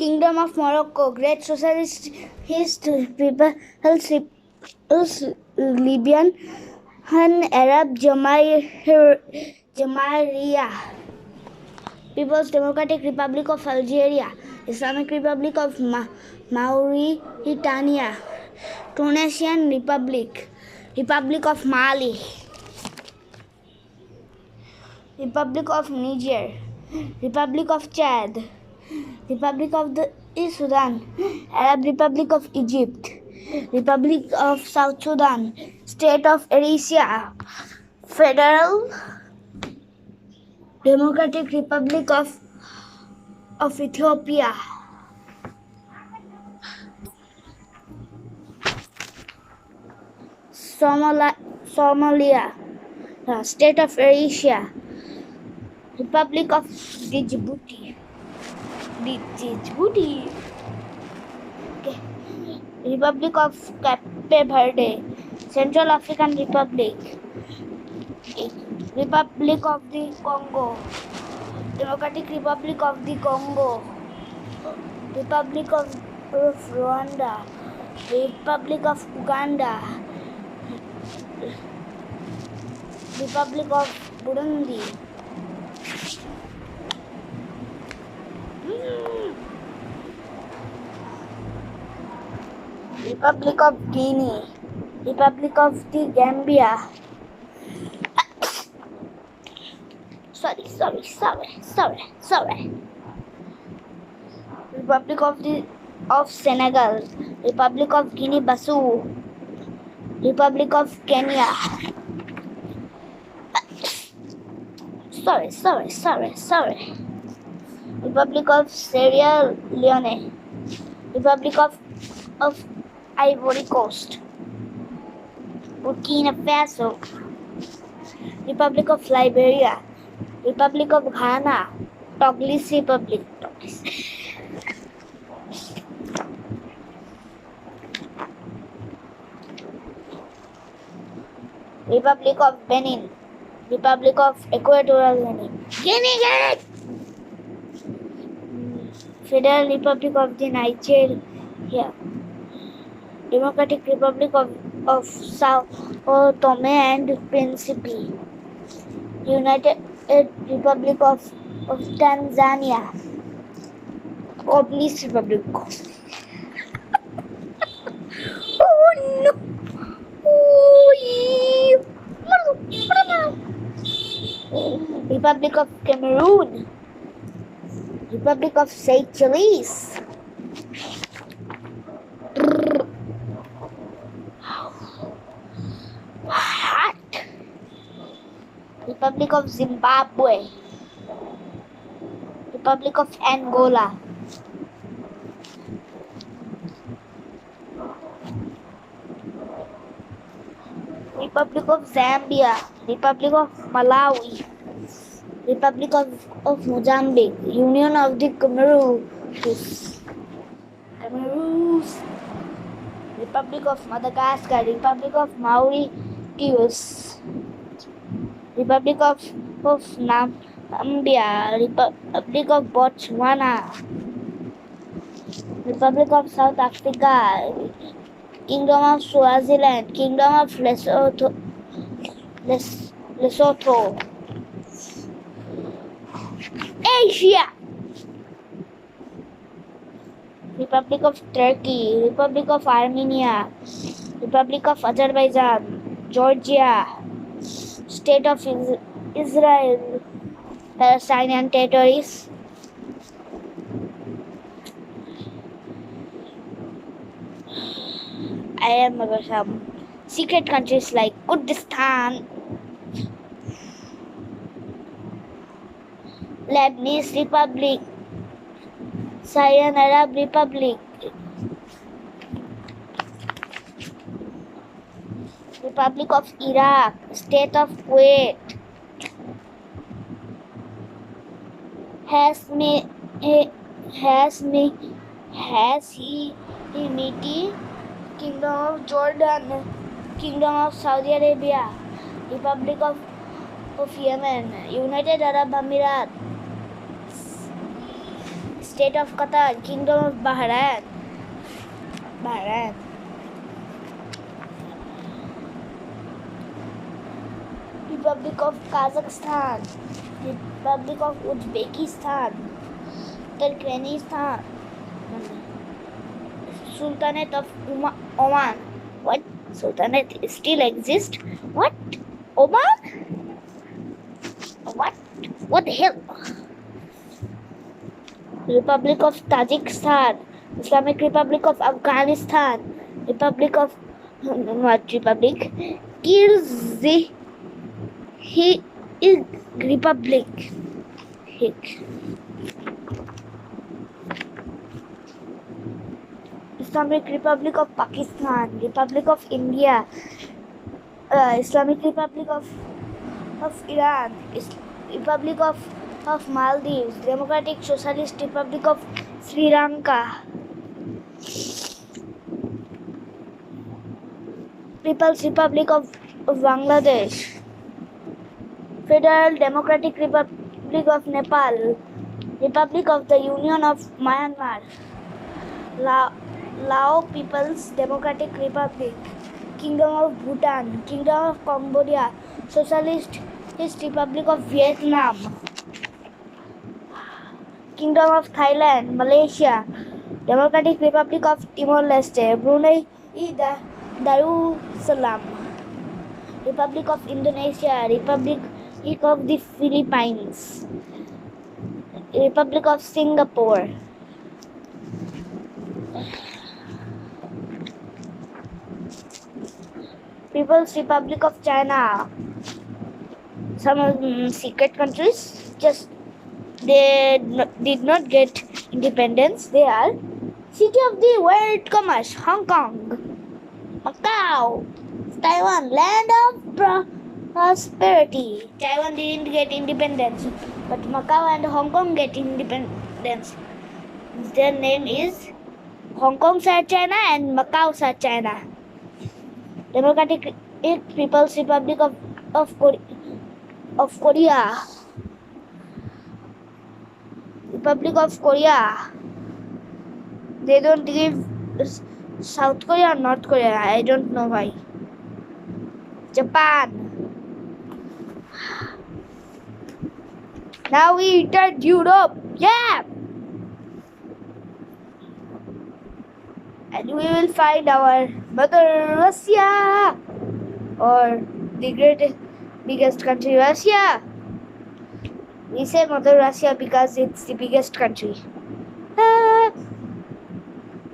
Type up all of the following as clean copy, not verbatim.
Kingdom of Morocco, Great Socialist People's Libyan Arab Jamahiriya, People's Democratic Republic of Algeria, Islamic Republic of Mauritania, Tunisian Republic, Republic of Mali, Republic of Niger, Republic of Chad, Republic of the Sudan, Arab Republic of Egypt, Republic of South Sudan, State of Eritrea, Federal Democratic Republic of Ethiopia, Somalia, State of Eritrea, Republic of Djibouti. Okay. Republic of Cape Verde, Central African Republic, Republic of the Congo, Democratic Republic of the Congo, Republic of Rwanda, Republic of Uganda, Republic of Burundi, Republic of Guinea, Republic of the Gambia. Sorry. Republic of Senegal, Republic of Guinea-Bissau, Republic of Kenya. Sorry. Republic of Sierra Leone, Republic of Ivory Coast, Burkina Faso, Republic of Liberia, Republic of Ghana, Togolese Republic, Republic of Benin, Republic of Equatorial Guinea, Federal Republic of the Nigeria, Democratic Republic of Sao Tome and Principe, United Republic of Tanzania, Togolese Republic. Oh no! Republic of Cameroon, Republic of Seychelles, Republic of Zimbabwe, Republic of Angola, Republic of Zambia, Republic of Malawi, Republic of Mozambique, Union of the Comoros, Republic of Madagascar, Republic of Mauritius, Republic of Namibia, Republic of Botswana, Republic of South Africa, Kingdom of Swaziland, Kingdom of Lesotho, Asia, Republic of Turkey, Republic of Armenia, Republic of Azerbaijan, Georgia, State of Israel, Palestinian territories, I am about some secret countries like Kurdistan, Lebanese Republic, Syrian Arab Republic, Republic of Iraq, State of Kuwait, Hashemite, Kingdom of Jordan, Kingdom of Saudi Arabia, Republic of Yemen, United Arab Emirates, State of Qatar, Kingdom of Bahrain, Republic of Kazakhstan, Republic of Uzbekistan, Turkmenistan, Sultanate of Oman. What? Sultanate still exists? What? Oman? What? What the hell? Republic of Tajikistan, Islamic Republic of Afghanistan, Republic of not Republic, Kyrgyz Republic. Islamic Republic of Pakistan, Republic of India, Islamic Republic of Iran, Republic of Maldives, Democratic Socialist Republic of Sri Lanka, People's Republic of Bangladesh, Federal Democratic Republic of Nepal, Republic of the Union of Myanmar, Lao People's Democratic Republic, Kingdom of Bhutan, Kingdom of Cambodia, Socialist Republic of Vietnam, Kingdom of Thailand, Malaysia, Democratic Republic of Timor-Leste, Brunei Darussalam, Republic of Indonesia, Republic of the Philippines, Republic of Singapore, People's Republic of China. Some secret countries did not get independence. They are City of the World Commerce, Hong Kong, Macau, Taiwan, Land of Prosperity. Taiwan didn't get independence, but Macau and Hong Kong get independence. Their name is Hong Kong South China and Macau South China. Democratic People's Republic of Korea. Republic of Korea. They don't give South Korea or North Korea. I don't know why. Japan. Now we entered Europe. Yeah. And we will find our Mother Russia, or the biggest country, Russia. We say Mother Russia because it's the biggest country.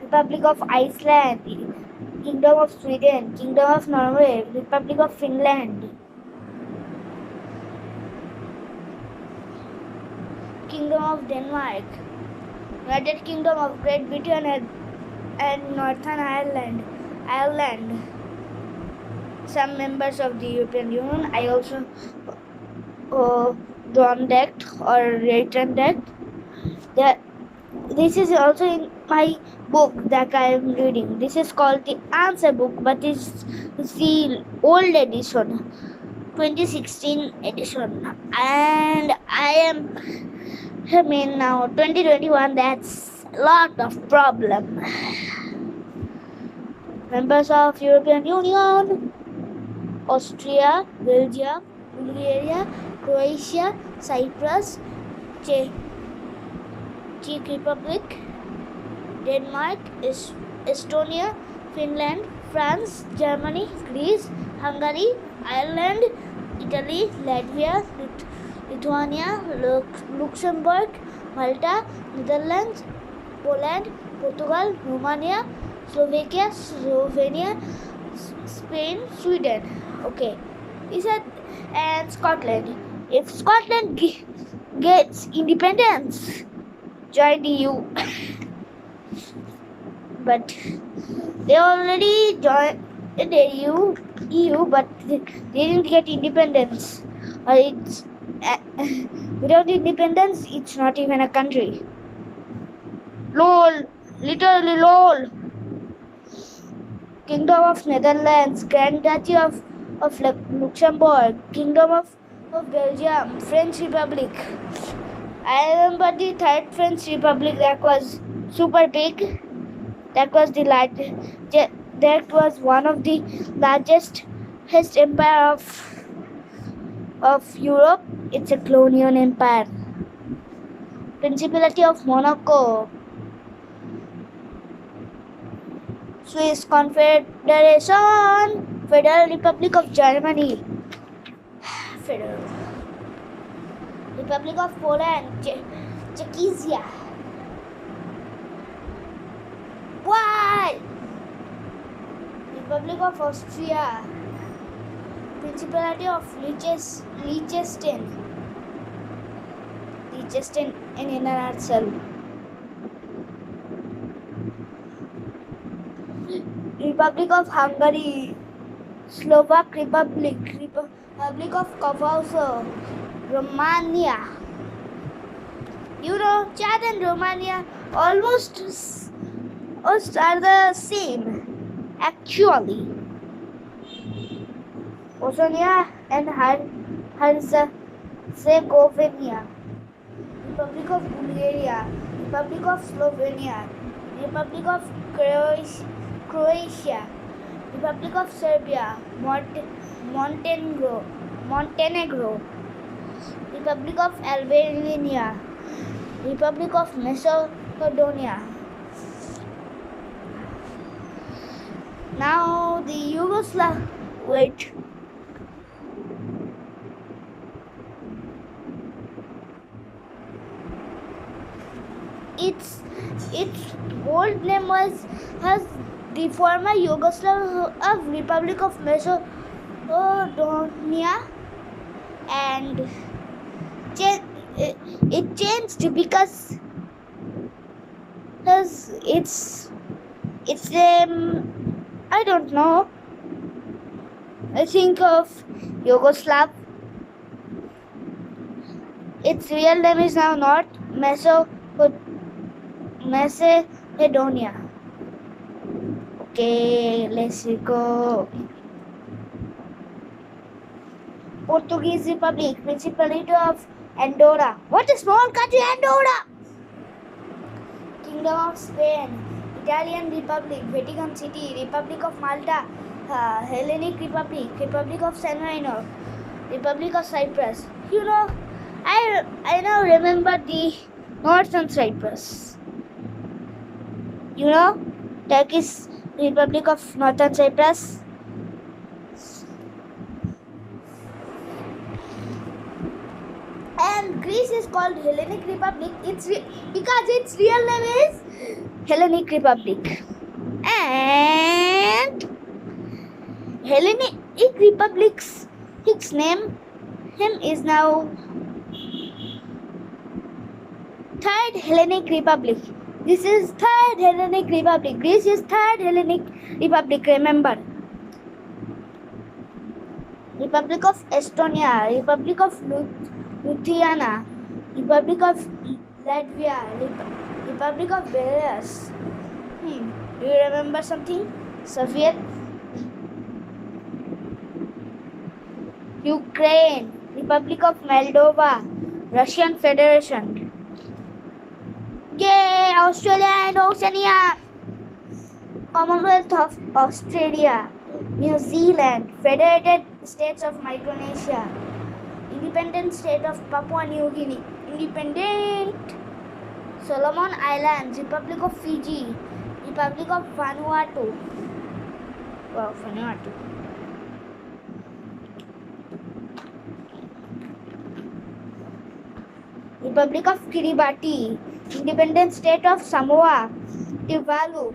Republic of Iceland, Kingdom of Sweden, Kingdom of Norway, Republic of Finland, Kingdom of Denmark, United Kingdom of Great Britain and Northern Ireland, some members of the European Union. I also drawn deck or written deck. This is also in my book that I am reading. This is called the Answer Book, but it's the old edition, 2016 edition, and now 2021. That's a lot of problem. Members of European Union: Austria, Belgium, Bulgaria, Croatia, Cyprus, Czech Republic, Denmark, Estonia, Finland, France, Germany, Greece, Hungary, Ireland, Italy, Latvia, Lithuania, Luxembourg, Malta, Netherlands, Poland, Portugal, Romania, Slovakia, Slovenia, Spain, Sweden. Okay, he said, and Scotland. If Scotland gets independence, join the EU. But they already joined the EU, but they didn't get independence. It's without independence, it's not even a country. LOL, literally LOL. Kingdom of Netherlands, Grand Duchy of Luxembourg, Kingdom of Belgium, French Republic, I remember the Third French Republic that was super big. That was the that was one of the largest empire of Europe. It's a colonial empire. Principality of Monaco, Swiss Confederation, Federal Republic of Germany, Federal Republic of Poland, Czechia. Why? Republic of Austria, Principality of Liechtenstein in international. Republic of Hungary, Slovak Republic, Republic of Kosovo, Romania. You know, Chad and Romania almost are the same, actually. Bosnia and Herzegovina, Republic of Bulgaria, Republic of Slovenia, Republic of Croatia, Republic of Serbia, Montenegro, Republic of Albania, Republic of Macedonia. Now the Wait. Its old name was the former Yugoslav Republic of Macedonia, and it changed because it's I don't know. I think of Yugoslav. Its real name is now not Macedonia. Okay, let's go. Portuguese Republic, Principality of Andorra. What a small country, Andorra! Kingdom of Spain, Italian Republic, Vatican City, Republic of Malta, Hellenic Republic, Republic of San Marino, Republic of Cyprus. You know, I now remember the Northern Cyprus. You know, Turkish Republic of Northern Cyprus. And Greece is called Hellenic Republic. Because its real name is Hellenic Republic. And Hellenic Republic's name is now Third Hellenic Republic. This is Third Hellenic Republic. Greece is Third Hellenic Republic. Remember. Republic of Estonia, Republic of Lithuania, Republic of Latvia, Republic of Belarus. Do you remember something? Soviet, Ukraine, Republic of Moldova, Russian Federation. Yay! Australia and Oceania. Commonwealth of Australia, New Zealand, Federated States of Micronesia, Independent State of Papua New Guinea, Independent Solomon Islands, Republic of Fiji, Republic of Vanuatu. Wow, Vanuatu. Republic of Kiribati, Independent State of Samoa, Tuvalu,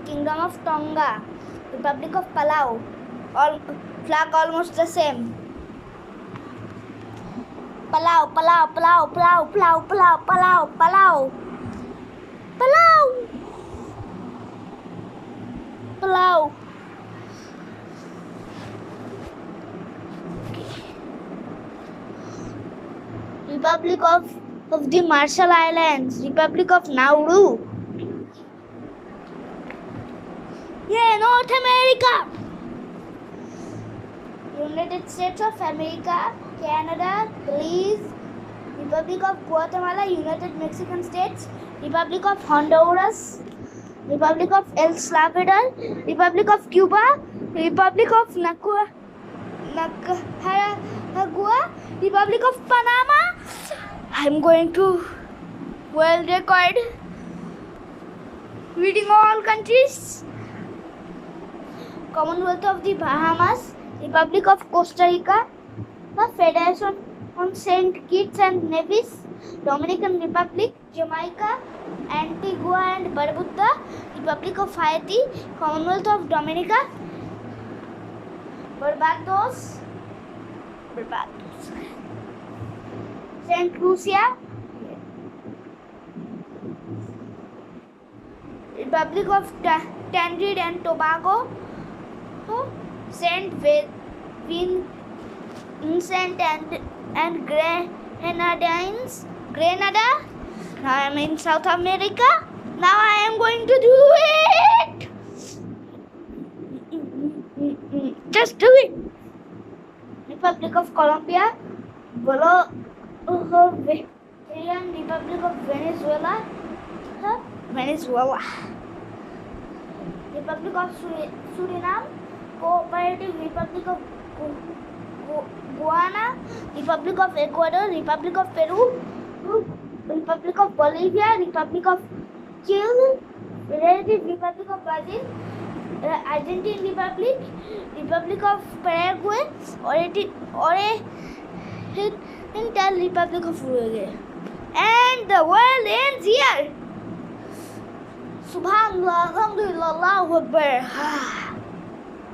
Kingdom of Tonga, Republic of Palau. All flag almost the same. Palau, Palau, Palau, Palau, Palau, Palau, Palau, Palau, Palau, Palau. Republic of the Marshall Islands, Republic of Nauru. Yeah, North America. United States of America, Canada, Belize, Republic of Guatemala, United Mexican States, Republic of Honduras, Republic of El Salvador, Republic of Cuba, Republic of Nicaragua, Republic of Panama. I'm going to world record reading all countries. Commonwealth of the Bahamas, Republic of Costa Rica, the Federation on Saint Kitts and Nevis, Dominican Republic, Jamaica, Antigua and Barbuda, Republic of Haiti, Commonwealth of Dominica, Barbados, Saint Lucia, Republic of Trinidad and Tobago, Saint Vincent and Grenadines, Grenada. Now I am in South America. Now I am going to do it. Just do it. Republic of Colombia, Bolivarian Republic of Venezuela, Republic of Suriname, Cooperative Republic of Guyana, Republic of Ecuador, Republic of Peru, Republic of Bolivia, Republic of Chile, Federative Republic of Brazil, Argentine Republic, Republic of Paraguay, Oriental Republic of Uruguay. And the world ends here. Subhanallah, alhamdulillah, Allahu Akbar.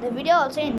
The video also ends.